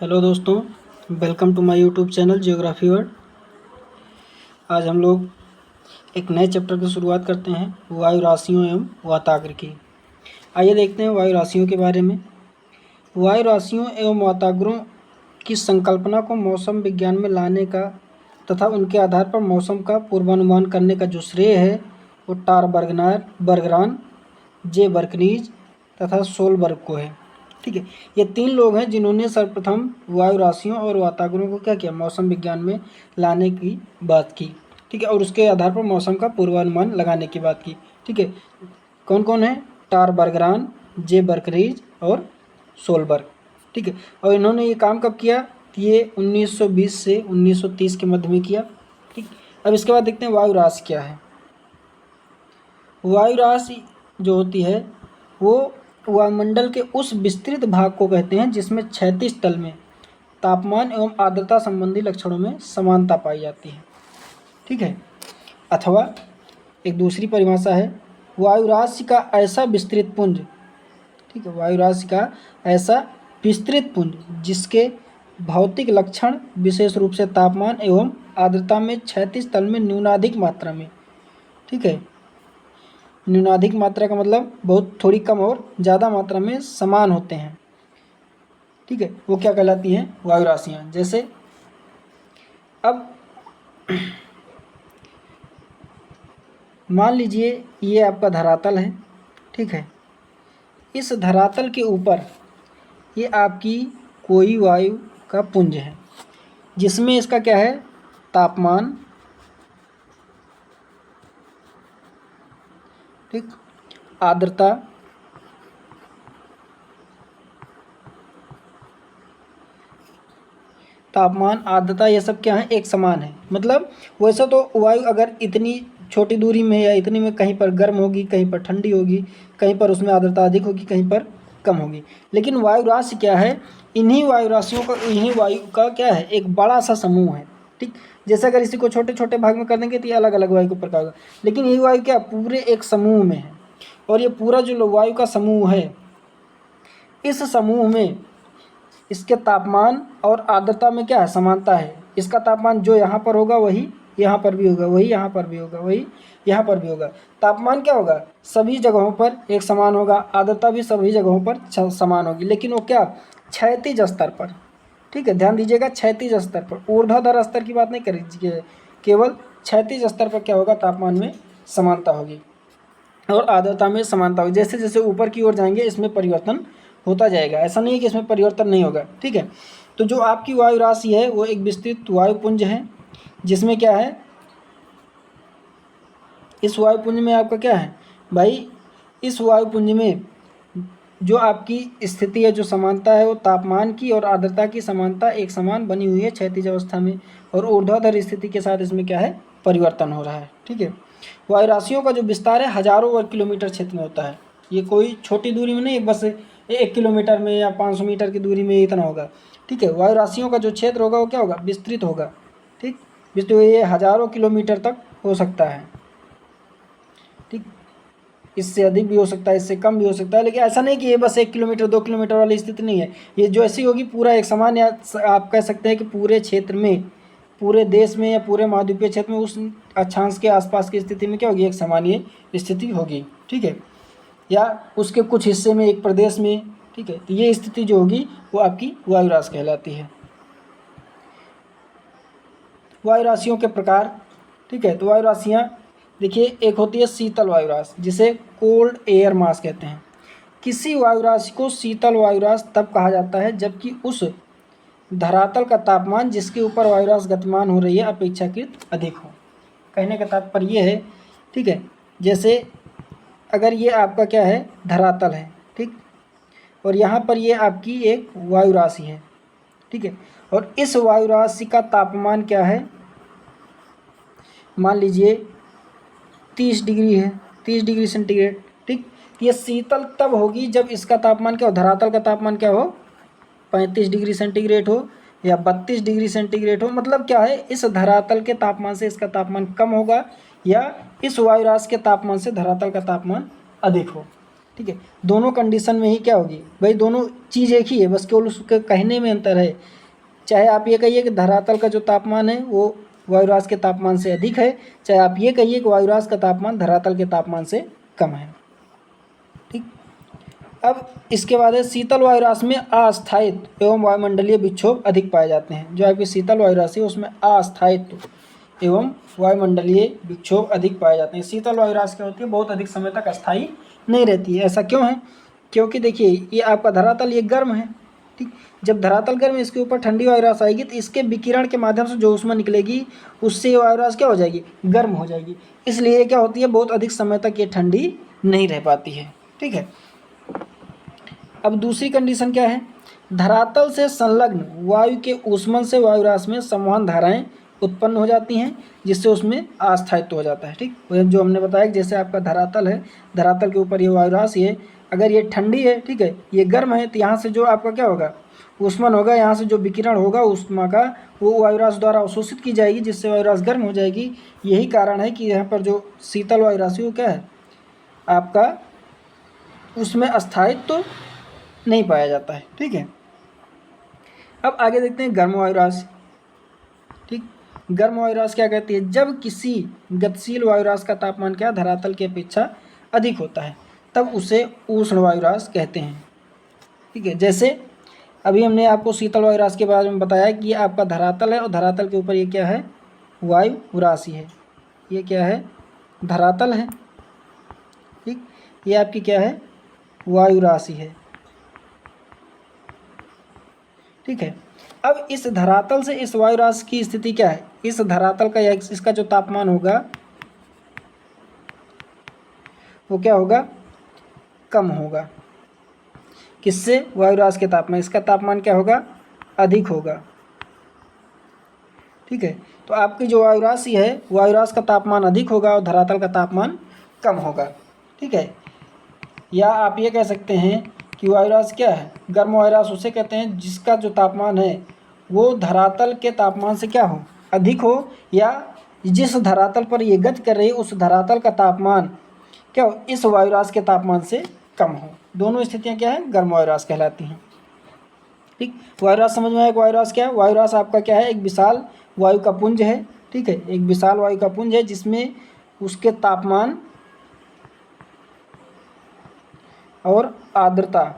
Hello दोस्तों, welcome to my YouTube channel geography world. आज हम लोग एक नए चैप्टर की शुरुआत करते हैं, वायु राशियों एवं वाताग्र की। आइए देखते हैं वायु राशियों के बारे में। वायु राशियों एवं वाताग्रों की संकल्पना को मौसम विज्ञान में लाने का तथा उनके आधार पर मौसम का पूर्वानुमान करने का जो श्रेय है वो टार बर्गरान, जे बर्कनीज तथा सोलबर्ग को है। ठीक है, ये तीन लोग हैं जिन्होंने सर्वप्रथम वायु राशियों और वातावरणों को क्या किया, मौसम विज्ञान में लाने की बात की। ठीक है, और उसके आधार पर मौसम का पूर्वानुमान लगाने की बात की। ठीक है, कौन कौन है? टार बर्गरान, जे बर्करीज और सोलबर्ग। ठीक है, और इन्होंने ये काम कब किया? ये 1920 से 1930 के मध्य में किया। ठीक, अब इसके बाद देखते हैं वायु राशि क्या है। वायु राशि जो होती है वो वायुमंडल के उस विस्तृत भाग को कहते हैं जिसमें क्षैतिज तल में तापमान एवं आर्द्रता संबंधी लक्षणों में समानता पाई जाती है। ठीक है, अथवा एक दूसरी परिभाषा है, वायु राशि का ऐसा विस्तृत पुंज। ठीक है, वायु राशि का ऐसा विस्तृत पुंज जिसके भौतिक लक्षण विशेष रूप से तापमान एवं आर्द्रता में क्षैतिज तल में न्यूनाधिक मात्रा में, ठीक है, न्यूनाधिक मात्रा का मतलब बहुत थोड़ी कम और ज़्यादा मात्रा में समान होते हैं। ठीक है, वो क्या कहलाती हैं? वायु राशियाँ। जैसे अब मान लीजिए ये आपका धरातल है। ठीक है, इस धरातल के ऊपर ये आपकी कोई वायु का पुंज है जिसमें इसका क्या है, तापमान, ठीक, आर्द्रता, तापमान, आर्द्रता, ये सब क्या है, एक समान है। मतलब वैसे तो वायु अगर इतनी छोटी दूरी में या इतनी में कहीं पर गर्म होगी, कहीं पर ठंडी होगी, कहीं पर उसमें आर्द्रता अधिक होगी, कहीं पर कम होगी। लेकिन वायु राशि क्या है, इन्हीं वायु राशियों का, इन्हीं वायु का क्या है, एक बड़ा सा समूह है। ठीक, जैसे अगर इसी को छोटे छोटे भाग में कर देंगे तो ये अलग अलग वायु के प्रकार होगा, लेकिन यही वायु क्या पूरे एक समूह में है। और ये पूरा जो वायु का समूह है, इस समूह में इसके तापमान और आर्द्रता में क्या है, समानता है। इसका तापमान जो यहाँ पर होगा वही यहाँ पर भी होगा, वही यहाँ पर भी होगा, वही यहाँ पर भी होगा। तापमान क्या होगा, सभी जगहों पर एक समान होगा, आर्द्रता भी सभी जगहों पर समान होगी, लेकिन वो क्या, क्षैतिज स्तर पर। ठीक है, ध्यान दीजिएगा, क्षैतिज स्तर पर, ऊर्ध्वाधर स्तर की बात नहीं करिए, केवल क्षैतिज स्तर पर क्या होगा, तापमान में समानता होगी और आर्द्रता में समानता होगी। जैसे जैसे ऊपर की ओर जाएंगे इसमें परिवर्तन होता जाएगा, ऐसा नहीं है कि इसमें परिवर्तन नहीं होगा। ठीक है, तो जो आपकी वायु राशि है वो एक विस्तृत वायुपुंज है जिसमें क्या है, इस वायुपुंज में आपका क्या है भाई, इस वायुपुंज में जो आपकी स्थिति है, जो समानता है, वो तापमान की और आर्द्रता की समानता एक समान बनी हुई है क्षैतिज अवस्था में, और ऊर्ध्वाधर स्थिति के साथ इसमें क्या है, परिवर्तन हो रहा है। ठीक है, वायु राशियों का जो विस्तार है हजारों वर्ग किलोमीटर क्षेत्र में होता है। ये कोई छोटी दूरी में नहीं, बस 1 किलोमीटर में या 500 मीटर की दूरी में इतना होगा। ठीक है, वायु राशियों का जो क्षेत्र होगा वो क्या होगा, विस्तृत होगा। ठीक, विस्तृत, ये हजारों किलोमीटर तक हो सकता है। ठीक, इससे अधिक भी हो सकता है, इससे कम भी हो सकता है, लेकिन ऐसा नहीं कि ये बस 1 किलोमीटर 2 किलोमीटर वाली स्थिति नहीं है। ये जो ऐसी होगी पूरा एक समान, या आप कह सकते हैं कि पूरे क्षेत्र में, पूरे देश में या पूरे महाद्वीपीय क्षेत्र में उस अक्षांश के आसपास की स्थिति में क्या होगी, एक सामान्य स्थिति होगी। ठीक है, या उसके कुछ हिस्से में, एक प्रदेश में। ठीक है, तो ये स्थिति जो होगी वो आपकी वायु राशि कहलाती है। वायु राशियों के प्रकार। ठीक है, तो वायु राशियाँ देखिए, एक होती है शीतल वायु राशि जिसे कोल्ड एयर मास कहते हैं। किसी वायु राशि को शीतल वायु राशि तब कहा जाता है जबकि उस धरातल का तापमान जिसके ऊपर वायु राशि गतिमान हो रही है अपेक्षाकृत अधिक हो। कहने का तात्पर्य ये है, ठीक है, जैसे अगर ये आपका क्या है, धरातल है, ठीक, और यहाँ पर ये आपकी एक वायु राशि है। ठीक है, और इस वायु राशि का तापमान क्या है, मान लीजिए 30 डिग्री है, 30 डिग्री सेंटीग्रेड। ठीक, ये शीतल तब होगी जब इसका तापमान क्या हो, धरातल का तापमान क्या हो, 35 डिग्री सेंटीग्रेड हो या 32 डिग्री सेंटीग्रेड हो। मतलब क्या है, इस धरातल के तापमान से इसका तापमान कम होगा या इस वायु राशि के तापमान से धरातल का तापमान अधिक हो। ठीक है। दोनों कंडीशन में ही क्या होगी भाई, दोनों चीज़ एक ही है, बस केवल उसके कहने में अंतर है। चाहे आप ये कहिए कि धरातल का जो तापमान है वो वायुराज के तापमान से अधिक है, चाहे आप ये कहिए कि वायुराज का तापमान धरातल के तापमान से कम है। ठीक। अब इसके बाद है शीतल वायुराशि में अस्थायित्व एवं वायुमंडलीय विक्षोभ अधिक पाए जाते हैं। जो आपकी शीतल वायुराशि है उसमें अस्थायित्व एवं वायुमंडलीय विक्षोभ अधिक पाए जाते हैं। शीतल वायुराशि क्या होती है, बहुत अधिक समय तक अस्थायी नहीं रहती है। ऐसा क्यों है, क्योंकि देखिए ये आपका धरातल ये गर्म है, ठीक। जब धरातल गर्म इसके ऊपर ठंडी वायुराशि आएगी तो इसके विकिरण के माध्यम से जो ऊष्मा निकलेगी उससे ये वायुराशि क्या हो जाएगी, गर्म हो जाएगी। इसलिए क्या होती है, बहुत अधिक समय तक ये ठंडी नहीं रह पाती है। ठीक है। अब दूसरी कंडीशन क्या है, धरातल से संलग्न वायु के ऊष्मन से वायुराशि में संवहन धाराएं उत्पन्न हो जाती हैं, जिससे उसमें अस्थायित्व हो जाता है। ठीक, जो हमने बताया कि जैसे आपका धरातल है, धरातल के ऊपर ये वायुराशि है, अगर ये ठंडी है, ठीक है, ये गर्म है, तो यहाँ से जो आपका क्या होगा, ऊष्मन होगा, यहाँ से जो विकिरण होगा ऊष्मा का वो वायुराशि द्वारा अवशोषित की जाएगी, जिससे वायुराशि गर्म हो जाएगी। यही कारण है कि यहाँ पर जो शीतल वायुराशि वो क्या है आपका, उसमें अस्थायित्व नहीं पाया जाता है। ठीक है। अब आगे देखते हैं गर्म वायुराशि। ठीक, गर्म वायुराशि क्या कहती है, जब किसी गतिशील वायुराशि का तापमान क्या धरातल की अपेक्षा अधिक होता है तब उसे उष्ण वायुराशि कहते हैं। ठीक है। जैसे अभी हमने आपको शीतल वायुराशि के बारे में बताया कि ये आपका धरातल है और धरातल के ऊपर ये क्या है, वायु राशि है। ये क्या है, धरातल है। ठीक, ये आपकी क्या है, वायु राशि है। ठीक है। अब इस धरातल से इस वायु राशि की स्थिति क्या है, इस धरातल का या इसका जो तापमान होगा वो क्या होगा, कम होगा। किससे, वायु राशि के तापमान, इसका तापमान क्या होगा, अधिक होगा। ठीक है। तो आपकी जो वायु राशि है, वायु राशि का तापमान अधिक होगा और धरातल का तापमान कम होगा। ठीक है। या आप ये कह सकते हैं कि वायुराशि क्या है, गर्म वायुराशि उसे कहते हैं जिसका जो तापमान है वो धरातल के तापमान से क्या हो, अधिक हो, या जिस धरातल पर ये गति कर रही है उस धरातल का तापमान क्या हो, इस वायुराशि के तापमान से कम हो। दोनों स्थितियां क्या है, गर्म वायुराशि कहलाती हैं। ठीक, वायुराशि समझ में आया। वायुराशि क्या है, वायुराशि आपका क्या है, एक विशाल वायु का पुंज है। ठीक है, एक विशाल वायु का पुंज है जिसमें उसके तापमान और आर्द्रता,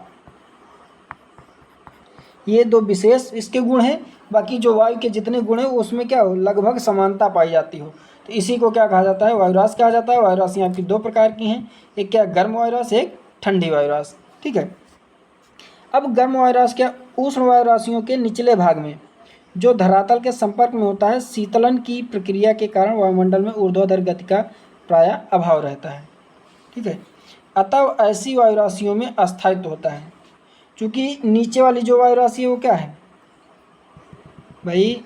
ये दो विशेष इसके गुण हैं। बाकी जो वायु के जितने गुण हैं उसमें क्या हो, लगभग समानता पाई जाती हो, तो इसी को क्या कहा जाता है, वायुराशि कहा जाता है। वायुराशियाँ आपकी दो प्रकार की हैं, एक क्या गर्म वायुराशि, एक ठंडी वायुराशि। ठीक है। अब गर्म वायुराशि क्या, उष्ण वायुराशियों के निचले भाग में जो धरातल के संपर्क में होता है, शीतलन की प्रक्रिया के कारण वायुमंडल में ऊर्ध्वाधर गति का प्रायः अभाव रहता है। ठीक है। अतः ऐसी वायुराशियों में अस्थायित्व होता है। चूँकि नीचे वाली जो वायुराशि है वो क्या है भाई,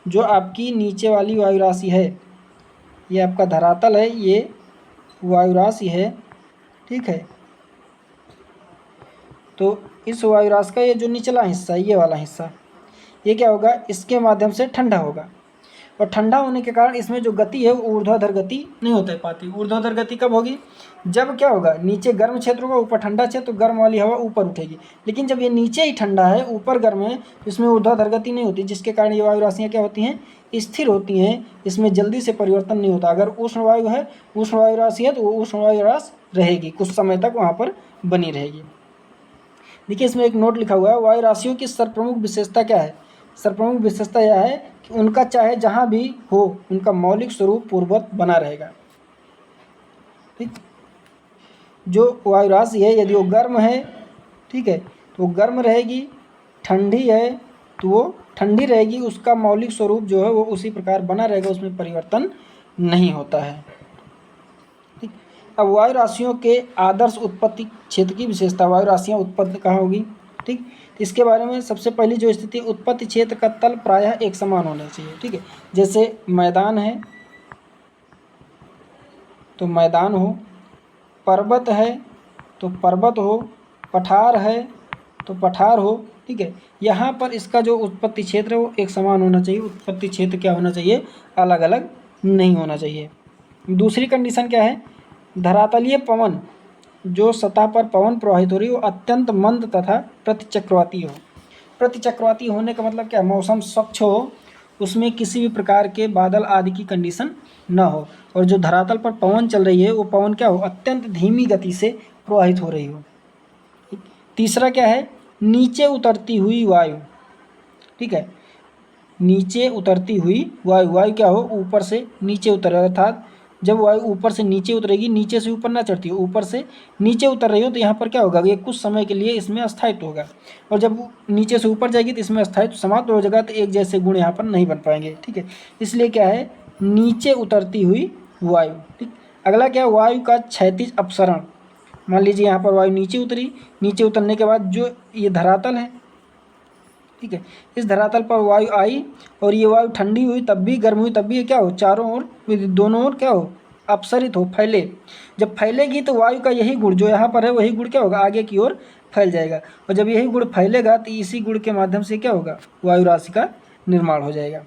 जो आपकी नीचे वाली वायुराशि है, ये आपका धरातल है, ये वायुराशि है। ठीक है। तो इस वायुराशि का ये जो निचला हिस्सा, ये वाला हिस्सा, ये क्या होगा, इसके माध्यम से ठंडा होगा, और ठंडा होने के कारण इसमें जो गति है वो ऊर्ध्वाधर गति नहीं होता पाती। ऊर्ध्वाधर गति कब होगी, जब क्या होगा, नीचे गर्म क्षेत्र होगा, ऊपर ठंडा क्षेत्र, तो गर्म वाली हवा ऊपर उठेगी। लेकिन जब ये नीचे ही ठंडा है, ऊपर गर्म है, तो इसमें ऊर्ध्वाधर गति नहीं होती, जिसके कारण ये वायु राशियाँ क्या होती हैं, स्थिर होती हैं, इसमें जल्दी से परिवर्तन नहीं होता। अगर उष्ण वायु है, उष्ण वायु राशि है, तो वो उष्ण वायु राशि रहेगी, कुछ समय तक वहाँ पर बनी रहेगी। देखिए इसमें एक नोट लिखा हुआ है, वायु राशियों की सर्वप्रमुख विशेषता क्या है। सर्वप्रमुख विशेषता यह है कि उनका चाहे जहाँ भी हो उनका मौलिक स्वरूप पूर्ववत बना रहेगा। ठीक, जो वायु राशि है यदि वो गर्म है, ठीक है, तो वो गर्म रहेगी, ठंडी है तो वो ठंडी रहेगी, उसका मौलिक स्वरूप जो है वो उसी प्रकार बना रहेगा, उसमें परिवर्तन नहीं होता है। ठीक, अब वायु राशियों के आदर्श उत्पत्ति क्षेत्र की विशेषता, वायु राशियाँ उत्पत्ति कहाँ होगी। ठीक, इसके बारे में सबसे पहली जो स्थिति, उत्पत्ति क्षेत्र का तल प्रायः एक समान होना चाहिए। ठीक है, जैसे मैदान है तो मैदान हो, पर्वत है तो पर्वत हो, पठार है तो पठार हो। ठीक है, यहाँ पर इसका जो उत्पत्ति क्षेत्र है वो एक समान होना चाहिए। उत्पत्ति क्षेत्र क्या होना चाहिए, अलग अलग नहीं होना चाहिए। दूसरी कंडीशन क्या है, धरातलीय पवन जो सतह पर पवन प्रवाहित हो रही हो अत्यंत मंद तथा प्रतिचक्रवाती हो। प्रतिचक्रवाती होने का मतलब क्या, मौसम स्वच्छ हो, उसमें किसी भी प्रकार के बादल आदि की कंडीशन न हो, और जो धरातल पर पवन चल रही है वो पवन क्या हो, अत्यंत धीमी गति से प्रवाहित हो रही हो। तीसरा क्या है, नीचे उतरती हुई वायु। ठीक है, नीचे उतरती हुई वायु, वायु क्या हो, ऊपर से नीचे उतर, अर्थात जब वायु ऊपर से नीचे उतरेगी, नीचे से ऊपर ना चढ़ती हो, ऊपर से नीचे उतर रही हो, तो यहाँ पर क्या होगा, ये कुछ समय के लिए इसमें अस्थायित्व होगा, और जब नीचे से ऊपर जाएगी तो इसमें अस्थायित्व समाप्त हो जाएगा, तो एक जैसे गुण यहाँ पर नहीं बन पाएंगे। ठीक है, इसलिए क्या है, नीचे उतरती हुई वायु। ठीक, अगला क्या है, वायु का क्षैतिज अपसरण। मान लीजिए यहाँ पर वायु नीचे उतरी, नीचे उतरने के बाद जो ये धरातल है, ठीक है, इस धरातल पर वायु आई और ये वायु ठंडी हुई तब भी, गर्म हुई तब भी, ये क्या हो, चारों ओर, दोनों ओर क्या हो, अपसरित हो, फैले। जब फैलेगी तो वायु का यही गुण जो यहाँ पर है, वही गुण क्या होगा, आगे की ओर फैल जाएगा, और जब यही गुण फैलेगा तो इसी गुण के माध्यम से क्या होगा, वायु राशि का निर्माण हो जाएगा।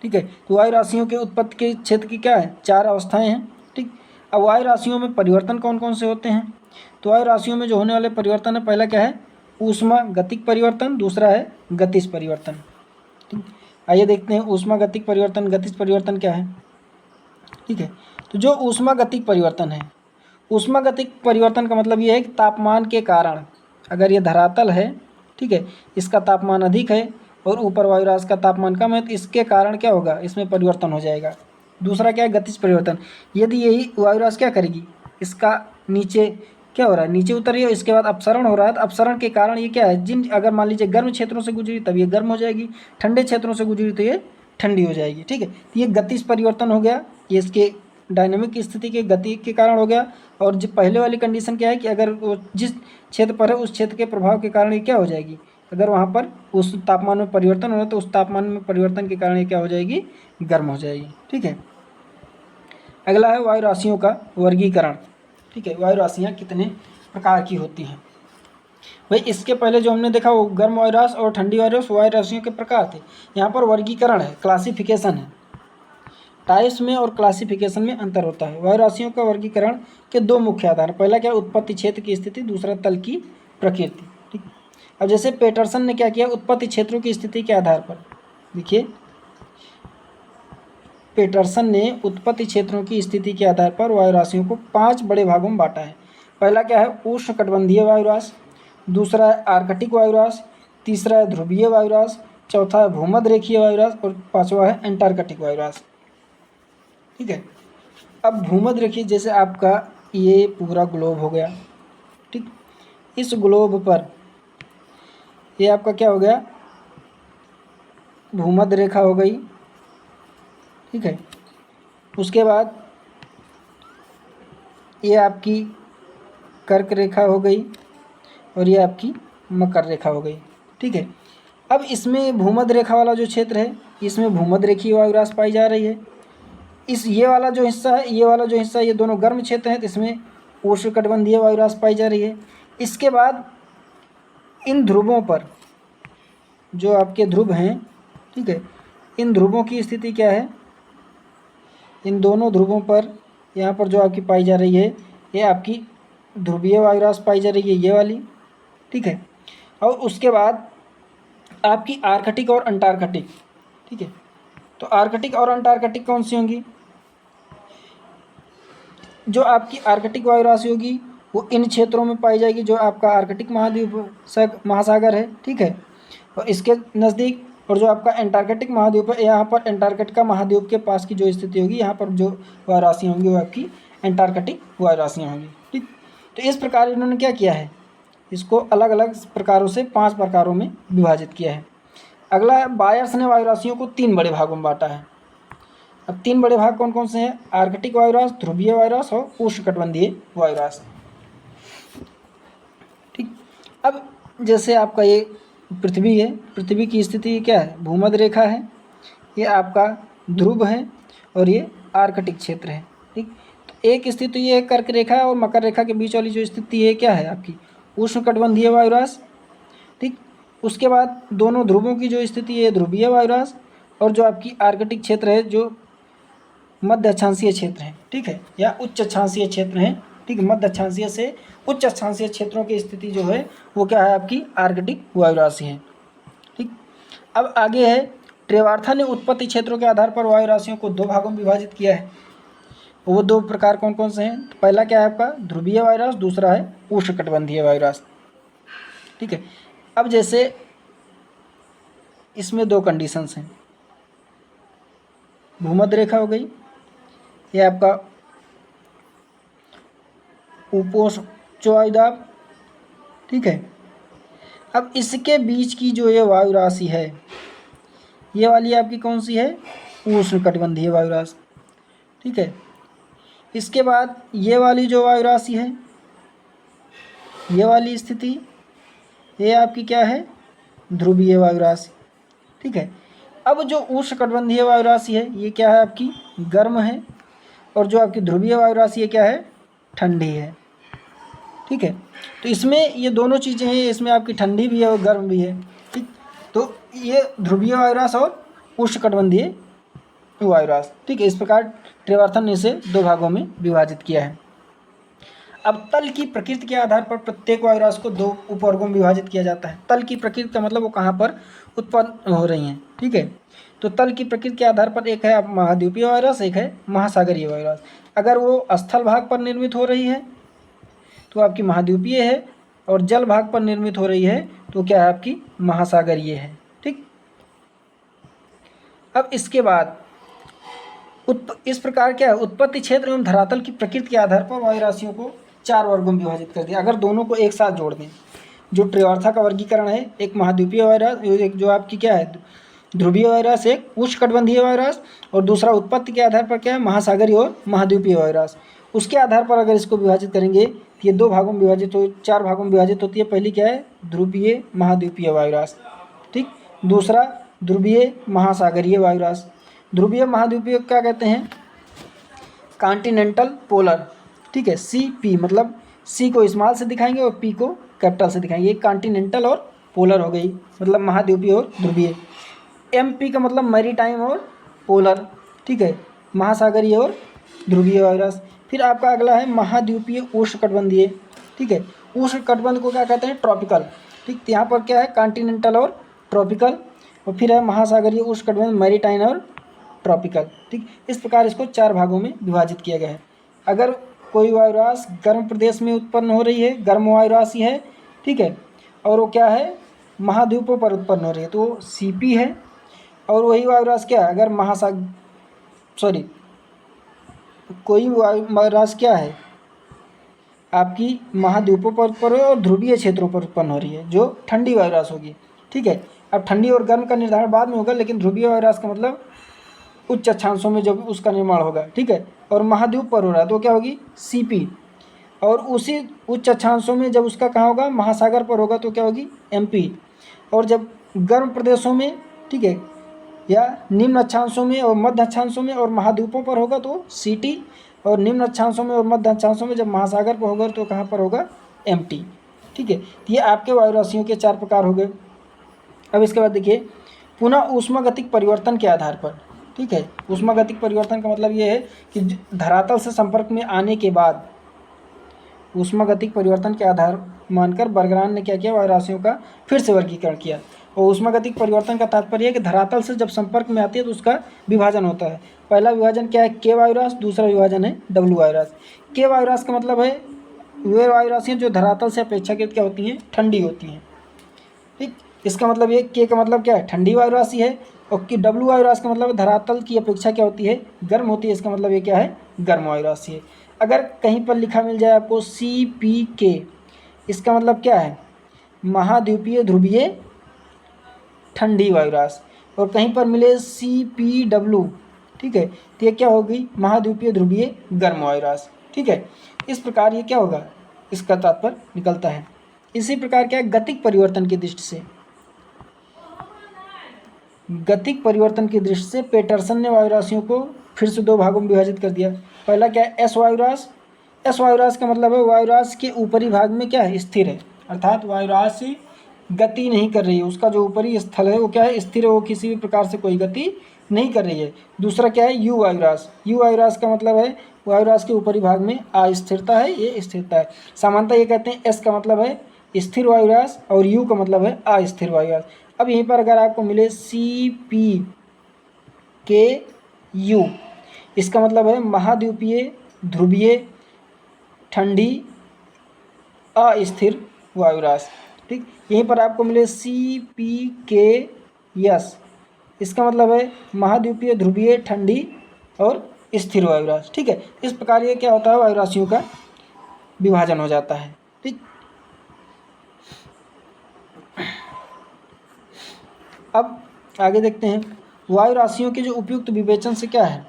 ठीक है, तो वायु राशियों के उत्पत्ति के क्षेत्र की क्या है, 4 अवस्थाएं हैं। ठीक, अब वायु राशियों में परिवर्तन कौन कौन से होते हैं, तो वायु राशियों में जो होने वाले परिवर्तन है, पहला क्या है, ऊष्मा गतिक परिवर्तन, दूसरा है गतिज परिवर्तन। ठीक, आइए देखते हैं ऊष्मा गतिक परिवर्तन, गतिज परिवर्तन क्या है। ठीक है, तो जो ऊष्मा गतिक परिवर्तन है, ऊष्मा गतिक परिवर्तन का मतलब ये है कि तापमान के कारण, अगर ये धरातल है, ठीक है, इसका तापमान अधिक है और ऊपर वायुराशि का तापमान कम है, तो इसके कारण क्या होगा, इसमें परिवर्तन हो जाएगा। दूसरा क्या है, गतिज परिवर्तन, यदि यही वायुराशि क्या करेगी, इसका नीचे क्या हो रहा है, नीचे उतर रही है, इसके बाद अपसरण हो रहा है, तो अपसरण के कारण ये क्या है, जिन, अगर मान लीजिए गर्म क्षेत्रों से गुजरी तब ये गर्म हो जाएगी, ठंडे क्षेत्रों से गुजरी तो ये ठंडी हो जाएगी। ठीक है, तो ये गतिज परिवर्तन हो गया, ये इसके डायनेमिक स्थिति के गति के कारण हो गया। और जो पहले वाली कंडीशन क्या है कि अगर वो जिस क्षेत्र पर है उस क्षेत्र के प्रभाव के कारण ये क्या हो जाएगी, अगर वहाँ पर उस तापमान में परिवर्तन हो रहा है तो उस तापमान में परिवर्तन के कारण ये क्या हो जाएगी, गर्म हो जाएगी। ठीक है, अगला है वायु राशियों का वर्गीकरण। ठीक है, वायु राशियाँ कितने प्रकार की होती हैं। भाई इसके पहले जो हमने देखा वो गर्म वायु राशि और ठंडी वायु राशियों के प्रकार थे, यहाँ पर वर्गीकरण है, क्लासिफिकेशन है। टाइप्स में और क्लासिफिकेशन में अंतर होता है। वायु राशियों का वर्गीकरण के 2 मुख्य आधार, पहला क्या, उत्पत्ति क्षेत्र की स्थिति, दूसरा तल की प्रकृति। ठीक, अब जैसे पेटरसन ने क्या किया, उत्पत्ति क्षेत्रों की स्थिति के आधार पर, देखिए पेटरसन ने उत्पत्ति क्षेत्रों की स्थिति के आधार पर वायु राशियों को 5 बड़े भागों में बांटा है। पहला क्या है, उष्णकटिबंधीय वायु राशि, दूसरा है आर्कटिक वायु राशि, तीसरा है ध्रुवीय वायु राशि, चौथा है भूमध्य रेखीय वायु राशि और पांचवा है एंटार्कटिक वायु राशि। ठीक है, अब भूमध्य रेखीय, जैसे आपका ये पूरा ग्लोब हो गया, ठीक, इस ग्लोब पर ये आपका क्या हो गया, भूमध्य रेखा हो गई। ठीक है, उसके बाद ये आपकी कर्क रेखा हो गई और ये आपकी मकर रेखा हो गई। ठीक है, अब इसमें भूमध्य रेखा वाला जो क्षेत्र है, इसमें भूमध्य रेखीय वायु राशि पाई जा रही है। इस ये वाला जो हिस्सा है, ये वाला जो हिस्सा है, ये दोनों गर्म क्षेत्र हैं, तो इसमें उष्णकटिबंधीय वायु राशि पाई जा रही है। इसके बाद इन ध्रुवों पर जो आपके ध्रुव हैं, ठीक है, इन ध्रुवों की स्थिति क्या है, इन दोनों ध्रुवों पर यहाँ पर जो आपकी पाई जा रही है, ये आपकी ध्रुवीय वायु राशि पाई जा रही है, ये वाली। ठीक है, और उसके बाद आपकी आर्कटिक और अंटार्कटिक। ठीक है, तो आर्कटिक और अंटार्कटिक कौन सी होंगी, जो आपकी आर्कटिक वायु राशि होगी वो इन क्षेत्रों में पाई जाएगी, जो आपका आर्कटिक महाद्वीप महासागर है। ठीक है, और इसके नज़दीक, और जो आपका एंटार्कटिक महाद्वीप है, यहाँ पर एंटार्कटिका महाद्वीप के पास की जो स्थिति होगी, यहाँ पर जो वायु राशियाँ होंगी वो आपकी एंटार्कटिक वायु राशियाँ होंगी। ठीक, तो इस प्रकार इन्होंने क्या किया है, इसको अलग अलग प्रकारों से 5 प्रकारों में विभाजित किया है। अगला, बायर्स ने वायु राशियों को 3 बड़े भागों में बांटा है। अब 3 बड़े भाग कौन कौन से हैं, आर्कटिक वायु राशि, ध्रुवीय वायु राशि और उष्णकटिबंधीय वायु राशि। ठीक, अब जैसे आपका ये पृथ्वी है, पृथ्वी की स्थिति क्या है, भूमध्य रेखा है, ये आपका ध्रुव है और ये आर्कटिक क्षेत्र है। ठीक, तो एक स्थिति ये है कर्क रेखा और मकर रेखा के बीच वाली जो स्थिति है क्या है, आपकी उष्णकटिबंधीय वायु राशि। ठीक, उसके बाद दोनों ध्रुवों की जो स्थिति है ध्रुवीय वायु राशि, और जो आपकी आर्कटिक क्षेत्र है जो मध्य अक्षांशीय क्षेत्र है, ठीक है, या उच्च अक्षांशीय क्षेत्र है। ठीक है। मध्य अक्षांशीय से उच्च अक्षांशीय क्षेत्रों की स्थिति जो है वो क्या है, आपकी आर्कटिक वायु राशि है। ठीक, अब आगे है, ट्रेवार्था ने उत्पत्ति क्षेत्रों के आधार पर वायु राशियों को दो भागों में विभाजित किया है। वो दो प्रकार कौन कौन से हैं? तो पहला क्या है आपका ध्रुवीय वायु राशि, दूसरा है उष्णकटिबंधीय वायु राशि। ठीक है, अब जैसे इसमें दो कंडीशंस हैं, भूमध्य रेखा हो गई, ये आपका उपोष्ण वायुदाब, ठीक है। अब इसके बीच की जो ये वायु राशि है, ये वाली आपकी कौन सी है, उष्णकटिबंधीय वायु राशि, ठीक है। इसके बाद ये वाली जो वायु राशि है, ये वाली स्थिति, ये आपकी क्या है, ध्रुवीय वायु राशि, ठीक है। अब जो उष्णकटिबंधीय वायु राशि है ये क्या है, आपकी गर्म है, और जो आपकी ध्रुवीय वायु राशि है क्या है, ठंडी है, ठीक है। तो इसमें ये दोनों चीज़ें हैं, इसमें आपकी ठंडी भी है और गर्म भी है, ठीक। तो ये ध्रुवीय वायु राशि और उष्णकटिबंधीय वायु राशि, ठीक है। इस प्रकार ट्रेवार्थन ने इसे दो भागों में विभाजित किया है। अब तल की प्रकृति के आधार पर प्रत्येक वायु राशि को दो उपवर्गों में विभाजित किया जाता है। तल की प्रकृति का मतलब वो कहाँ पर उत्पन्न हो रही हैं, ठीक है। तो तल की प्रकृति के आधार पर एक है महाद्वीपीय वायु राशि, एक है महासागरीय वायु राशि। अगर वो स्थल भाग पर निर्मित हो रही है तो आपकी महाद्वीपीय है, और जल भाग पर निर्मित हो रही है तो क्या है, आपकी महासागरीय है, ठीक। अब इसके बाद इस प्रकार क्या है, उत्पत्ति क्षेत्र एवं धरातल की प्रकृति के आधार पर वायु राशियों को चार वर्गों में विभाजित कर दिया। अगर दोनों को एक साथ जोड़ दें, जो ट्रेवार्था का वर्गीकरण है, एक महाद्वीपीय वायु राशि, एक जो आपकी क्या है ध्रुवीय वायु राशि, एक उष्णकटिबंधीय वायु राशि, और दूसरा उत्पत्ति के आधार पर क्या है, महासागरीय और महाद्वीपीय वायु राशि। उसके आधार पर अगर इसको विभाजित करेंगे तो ये दो भागों में विभाजित हो, चार भागों में विभाजित होती है। पहली क्या है, ध्रुवीय महाद्वीपीय वायु राशि, ठीक। दूसरा ध्रुवीय महासागरीय वायु राशि। ध्रुवीय महाद्वीपीय क्या कहते हैं, कॉन्टिनेंटल पोलर, ठीक है। CP मतलब C को स्मॉल से दिखाएंगे और P को कैपिटल से दिखाएंगे। ये कॉन्टिनेंटल और पोलर हो गई, मतलब महाद्वीपीय और ध्रुवीय। MP का मतलब मैरीटाइम और पोलर, ठीक है, महासागरीय और ध्रुवीय वायु राशि। फिर आपका अगला है महाद्वीपीय उष्णकटिबंधीय, ठीक है। उष्णकटिबंध को क्या कहते हैं, ट्रॉपिकल, ठीक। तो यहाँ पर क्या है, कॉन्टिनेंटल और ट्रॉपिकल, और फिर है महासागरीय उष्णकटिबंध, मैरीटाइम और ट्रॉपिकल, ठीक। इस प्रकार इसको चार भागों में विभाजित किया गया है। अगर कोई वायु राशि गर्म प्रदेश में उत्पन्न हो रही है, गर्म वायु राशि है, ठीक है, और वो क्या है, महाद्वीपों पर उत्पन्न हो रही है, तो CP है। और वही वायु राशि क्या है, अगर कोई वायु राशि क्या है, आपकी महाद्वीपों पर उत्पन्न हो और ध्रुवीय क्षेत्रों पर उत्पन्न हो रही है, जो ठंडी वायु राशि होगी, ठीक है। अब ठंडी और गर्म का निर्धारण बाद में होगा, लेकिन ध्रुवीय वायु राशि का मतलब उच्च अक्षांशों में जब उसका निर्माण होगा, ठीक है, और महाद्वीप पर हो रहा है तो क्या होगी, CP। और उसी उच्च अक्षांशों में जब उसका कहाँ होगा, महासागर पर होगा तो क्या होगी, MP। और जब गर्म प्रदेशों में, ठीक है, या निम्न अक्षांशों में और मध्य अक्षांशों में और महाद्वीपों पर होगा तो CT, और निम्न अक्षांशों में और मध्य अक्षांशों में जब महासागर पर होगा तो कहाँ पर होगा, MT, ठीक है। तो ये आपके वायु राशियों के चार प्रकार हो गए। अब इसके बाद देखिए, पुनः ऊष्मागतिक परिवर्तन के आधार पर, ठीक है। ऊष्मागतिक परिवर्तन का मतलब ये है कि धरातल से संपर्क में आने के बाद ऊष्मागतिक परिवर्तन के आधार मानकर बर्गरान ने क्या किया, वायु राशियों का फिर से वर्गीकरण किया। और ऊष्मागतिक परिवर्तन का तात्पर्य है कि धरातल से जब संपर्क में आती है तो उसका विभाजन होता है। पहला विभाजन क्या है, K वायु राशि, दूसरा विभाजन है W वायु राशि। K वायु राशि का मतलब है वे वायु राशियाँ जो धरातल से अपेक्षाकृत क्या होती हैं, ठंडी होती हैं, ठीक। इसका मतलब ये K का मतलब क्या है, ठंडी वायु राशि है, और कि W वायु राशि का मतलब धरातल की अपेक्षा क्या होती है, गर्म होती है। इसका मतलब ये क्या है, गर्म वायु राशि है। अगर कहीं पर लिखा मिल जाए आपको CPK, इसका मतलब क्या है, महाद्वीपीय ध्रुवीय ठंडी वायु राशि। और कहीं पर मिले CPW, ठीक है, तो ये क्या होगी, महाद्वीपीय ध्रुवीय गर्म वायु राशि, ठीक है। इस प्रकार ये क्या होगा, इसका तात्पर्य निकलता है। इसी प्रकार क्या है, गतिक परिवर्तन की दृष्टि से, गतिक परिवर्तन की दृष्टि से पेटरसन ने वायु राशियों को फिर से दो भागों में विभाजित कर दिया। पहला क्या है, S वायु राशि। S वायु राशि का मतलब है वायु राशि के ऊपरी भाग में क्या है, स्थिर है, अर्थात वायु राशि गति नहीं कर रही है, उसका जो ऊपरी स्थल है वो क्या है, स्थिर है, वो किसी भी प्रकार से कोई गति नहीं कर रही है। दूसरा क्या है, U वायु राशि। U वायु राशि का मतलब है वायु राशि के ऊपरी भाग में अस्थिरता है, ये स्थिरता है। सामान्यतः ये कहते हैं एस का मतलब है स्थिर वायु राशि और यू का मतलब है अस्थिर वायु राशि। अब यहीं पर अगर आपको मिले सी पी के यू, इसका मतलब है महाद्वीपीय ध्रुवीय ठंडी अस्थिर वायु राशि। ठीक, यहीं पर आपको मिले सी पी के यस, इसका मतलब है महाद्वीपीय ध्रुवीय ठंडी और स्थिर वायु राशि। ठीक है, इस प्रकार ये क्या होता है, वायु राशियों का विभाजन हो जाता है। ठीक, अब आगे देखते हैं वायु राशियों के जो उपयुक्त विवेचन से क्या है,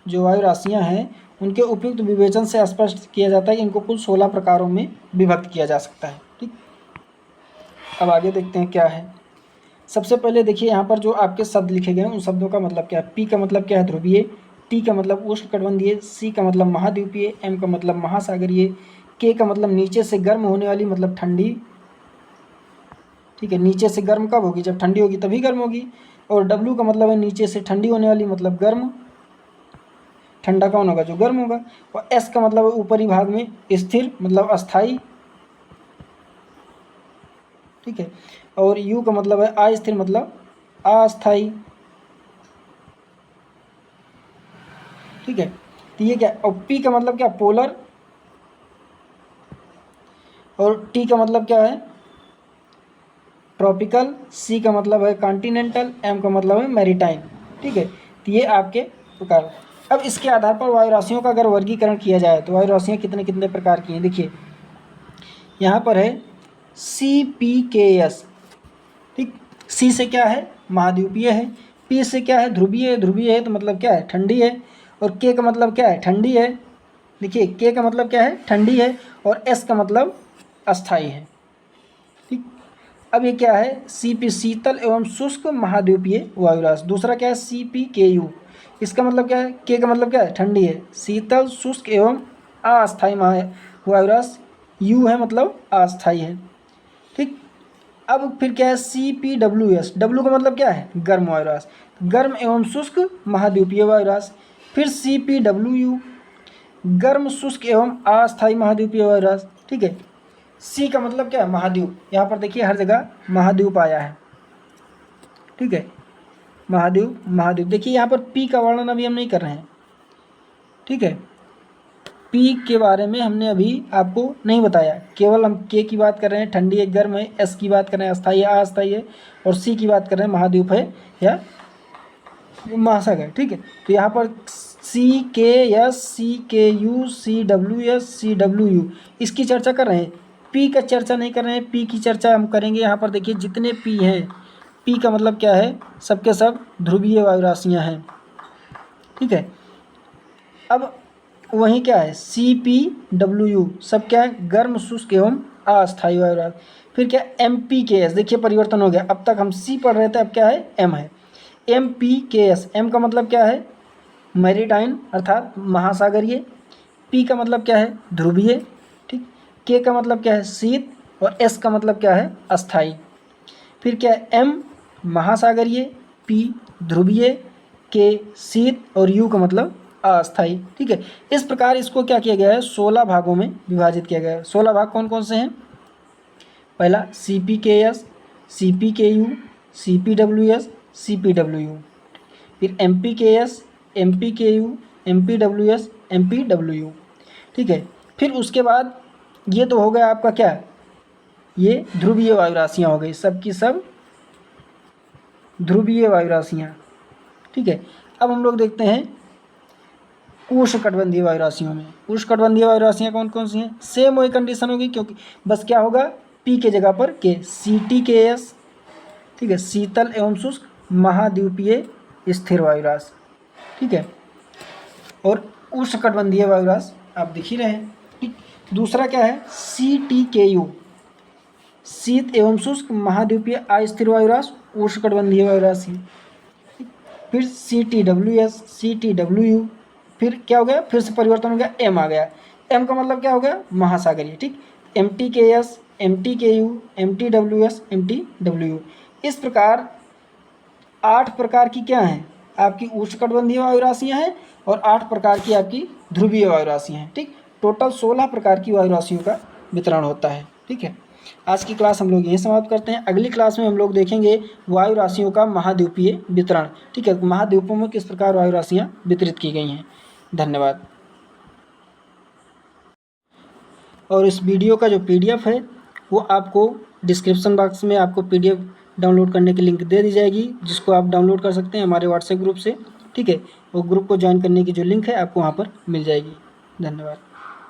जो वायु राशियां हैं उनके उपयुक्त विवेचन से स्पष्ट किया जाता है कि इनको कुल 16 प्रकारों में विभक्त किया जा सकता है। ठीक, अब आगे देखते हैं क्या है। सबसे पहले देखिए यहाँ पर जो आपके शब्द लिखे गए हैं उन शब्दों का मतलब क्या है। पी का मतलब क्या है, ध्रुवीय। टी का मतलब उष्णकटिबंधीय। सी का मतलब महाद्वीपीय। एम का मतलब महासागरीय। के का मतलब नीचे से गर्म होने वाली, मतलब ठंडी। ठीक है, नीचे से गर्म कब होगी, जब ठंडी होगी तभी गर्म होगी। और डब्ल्यू का मतलब है नीचे से ठंडी होने वाली, मतलब गर्म। ठंडा कौन होगा, जो गर्म होगा। और एस का मतलब है ऊपरी भाग में स्थिर, मतलब अस्थाई। ठीक है, और यू का मतलब है अस्थिर, मतलब अस्थाई। ठीक है, तो ये क्या, और पी का मतलब क्या, पोलर। और टी का मतलब क्या है, ट्रॉपिकल। सी का मतलब है कॉन्टिनेंटल। एम का मतलब है मैरीटाइम। ठीक है, तो ये आपके प्रकार। अब इसके आधार पर वायु राशियों का अगर वर्गीकरण किया जाए तो वायु राशियाँ कितने कितने प्रकार की हैं। देखिए यहाँ पर है सी पी के एस। ठीक, सी से क्या है, महाद्वीपीय है। पी से क्या है, ध्रुवीय है। ध्रुवीय है तो मतलब क्या है, ठंडी है। और के का मतलब क्या है, ठंडी है। देखिए के का मतलब क्या है, ठंडी है। और एस का मतलब अस्थाई है। ठीक, अब ये क्या है, सी पी शीतल एवं शुष्क महाद्वीपीय वायु राशि। दूसरा क्या है, सी पी के यू, इसका मतलब क्या है, के का मतलब क्या है, ठंडी है। शीतल शुष्क एवं अस्थायी वायु राशि। यू है मतलब अस्थायी है। ठीक, अब फिर क्या है, C P W S. W का मतलब क्या है, गर्म वायु राशि, गर्म एवं शुष्क महाद्वीपीय वायु राशि। फिर सी पी डब्ल्यू यू, गर्म शुष्क एवं अस्थायी महाद्वीपीय वायु राशि। ठीक है, सी का मतलब क्या है, महाद्वीप। यहाँ पर देखिए हर जगह महाद्वीप आया है। ठीक है, महाद्वीप महाद्वीप। देखिए यहाँ पर पी का वर्णन अभी हम नहीं कर रहे हैं। ठीक है, पी के बारे में हमने अभी आपको नहीं बताया, केवल हम के की बात कर रहे हैं, ठंडी है, गर्म है। एस की बात कर रहे हैं, अस्थायी है, अस्थायी है। और सी की बात कर रहे हैं, महाद्वीप है या महासागर। ठीक है, तो यहाँ पर सी के S, C K U, C W S, C W U, इसकी चर्चा कर रहे हैं। पी का चर्चा नहीं कर रहे हैं। पी की चर्चा हम करेंगे। यहाँ पर देखिए जितने पी हैं, पी का मतलब क्या है, सबके सब ध्रुवीय वायु राशियाँ हैं। ठीक है, अब वहीं क्या है, सी पी डब्ल्यू यू, सब क्या है, गर्म शुष्क एवं अस्थायी वायु राशि। फिर क्या, एम पी के एस, देखिए परिवर्तन हो गया। अब तक हम सी पढ़ रहे थे, अब क्या है, एम है। M P K S, M का मतलब क्या है, मैरीटाइन अर्थात महासागरीय। पी का मतलब क्या है, ध्रुवीय। ठीक, के का मतलब क्या है, शीत। और एस का मतलब क्या है, अस्थाई। फिर क्या है, एम महासागरीय, पी ध्रुवीय, के शीत और यू का मतलब अस्थाई। ठीक है, इस प्रकार इसको क्या किया गया है, 16 भागों में विभाजित किया गया है। 16 भाग कौन कौन से हैं, पहला C P K S, C P K U, C P W S, C P W U. फिर M P K S, M P K U, M P W S, M P W U. ठीक है, फिर उसके बाद ये तो हो गया आपका क्या, ये ध्रुवीय वायु राशियाँ हो गई, सब की सब ध्रुवीय वायु राशियाँ। ठीक है, अब हम लोग देखते हैं उष्णकटिबंधीय वायु राशियों में। उष्णकटिबंधीय वायु राशियाँ कौन कौन सी हैं, सेम वही कंडीशन होगी, क्योंकि बस क्या होगा, पी के जगह पर के, सी टी के एस। ठीक है, शीतल एवं शुष्क महाद्वीपीय स्थिर वायु राशि। ठीक है, और उष्णकटिबंधीय वायु राशि आप दिख ही रहे हैं। ठीक, दूसरा क्या है, सी टी के यू, शीत एवं शुष्क महाद्वीपीय अस्थिर वायु राशि, उष्णकटिबंधीय वायु राशि। फिर C T W S, C T W U. फिर क्या हो गया, फिर से परिवर्तन हो गया, एम आ गया। एम का मतलब क्या हो गया, महासागरीय। ठीक, M T K S, M T K U, M T W S, M T W U. इस प्रकार 8 प्रकार की क्या हैं, आपकी उष्णकटिबंधीय वायु राशियाँ हैं और 8 प्रकार की आपकी ध्रुवीय वायु राशि हैं। ठीक, टोटल 16 प्रकार की वायु राशियों का वितरण होता है। ठीक है, आज की क्लास हम लोग यहीं समाप्त करते हैं। अगली क्लास में हम लोग देखेंगे वायु राशियों का महाद्वीपीय वितरण। ठीक है, महाद्वीपों में किस प्रकार वायु राशियाँ वितरित की गई हैं। धन्यवाद। और इस वीडियो का जो PDF है वो आपको डिस्क्रिप्शन बॉक्स में आपको PDF डाउनलोड करने की लिंक दे दी जाएगी, जिसको आप डाउनलोड कर सकते हैं हमारे व्हाट्सएप ग्रुप से। ठीक है, वो ग्रुप को ज्वाइन करने की जो लिंक है आपको वहाँ पर मिल जाएगी। धन्यवाद।